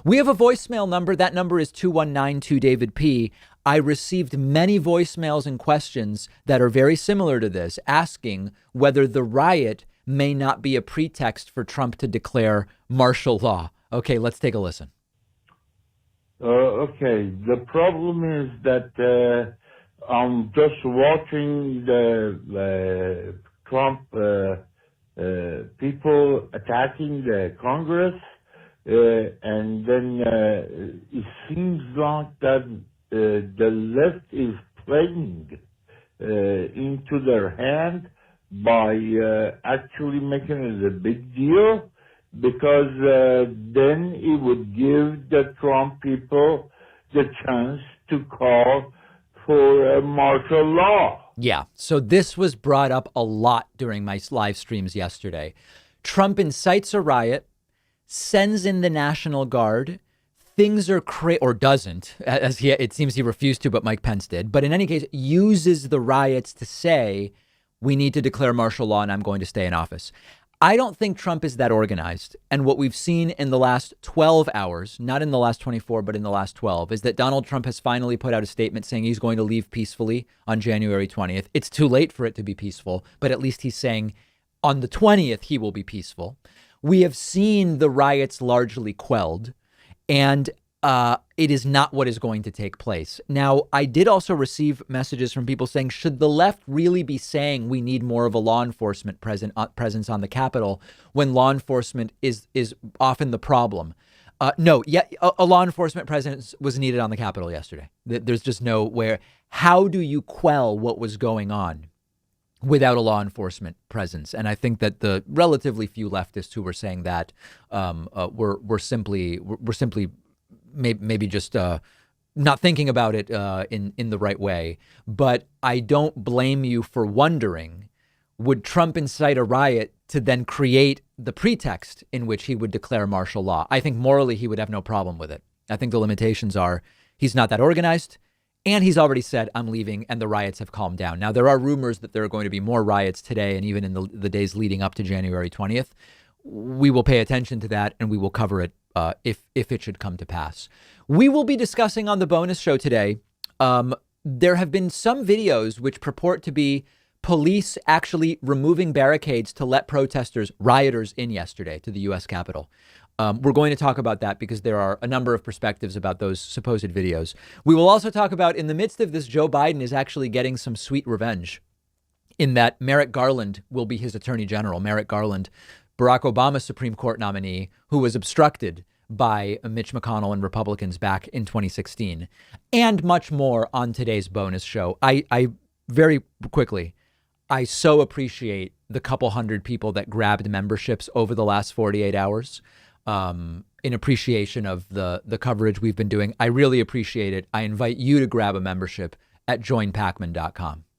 We have a voicemail number. That number is 219-2-DAVID-P. I received many voicemails and questions that are very similar to this, asking whether the riot may not be a pretext for Trump to declare martial law. Okay, let's take a listen. Okay, the problem is that I'm just watching the Trump people attacking the Congress, and then it seems like that the left is playing into their hand by actually making it a big deal, because then it would give the Trump people the chance to call for a martial law. Yeah, so this was brought up a lot during my live streams yesterday. Trump incites a riot, sends in the National Guard. Things are or doesn't, as it seems he refused to, but Mike Pence did. But in any case, uses the riots to say, we need to declare martial law and I'm going to stay in office. I don't think Trump is that organized. And what we've seen in the last 12 hours, not in the last 24, but in the last 12, is that Donald Trump has finally put out a statement saying he's going to leave peacefully on January 20th. It's too late for it to be peaceful, but at least he's saying on the 20th, he will be peaceful. We have seen the riots largely quelled, and it is not what is going to take place. Now, I did also receive messages from people saying, should the left really be saying we need more of a law enforcement presence on the Capitol when law enforcement is often the problem? No, a law enforcement presence was needed on the Capitol yesterday. There's just nowhere. How do you quell what was going on without a law enforcement presence? And I think that the relatively few leftists who were saying that were simply maybe just not thinking about it in the right way. But I don't blame you for wondering, would Trump incite a riot to then create the pretext in which he would declare martial law? I think morally he would have no problem with it. I think the limitations are he's not that organized, and he's already said, I'm leaving, and the riots have calmed down. Now, there are rumors that there are going to be more riots today and even in the days leading up to January 20th. We will pay attention to that, and we will cover it if it should come to pass. We will be discussing on the bonus show today. There have been some videos which purport to be police actually removing barricades to let rioters in yesterday to the U.S. Capitol. We're going to talk about that because there are a number of perspectives about those supposed videos. We will also talk about, in the midst of this, Joe Biden is actually getting some sweet revenge in that Merrick Garland will be his attorney general. Merrick Garland, Barack Obama's Supreme Court nominee, who was obstructed by Mitch McConnell and Republicans back in 2016, and much more on today's bonus show. I very quickly, I so appreciate the couple hundred people that grabbed memberships over the last 48 hours in appreciation of the coverage we've been doing. I really appreciate it. I invite you to grab a membership at joinpakman.com.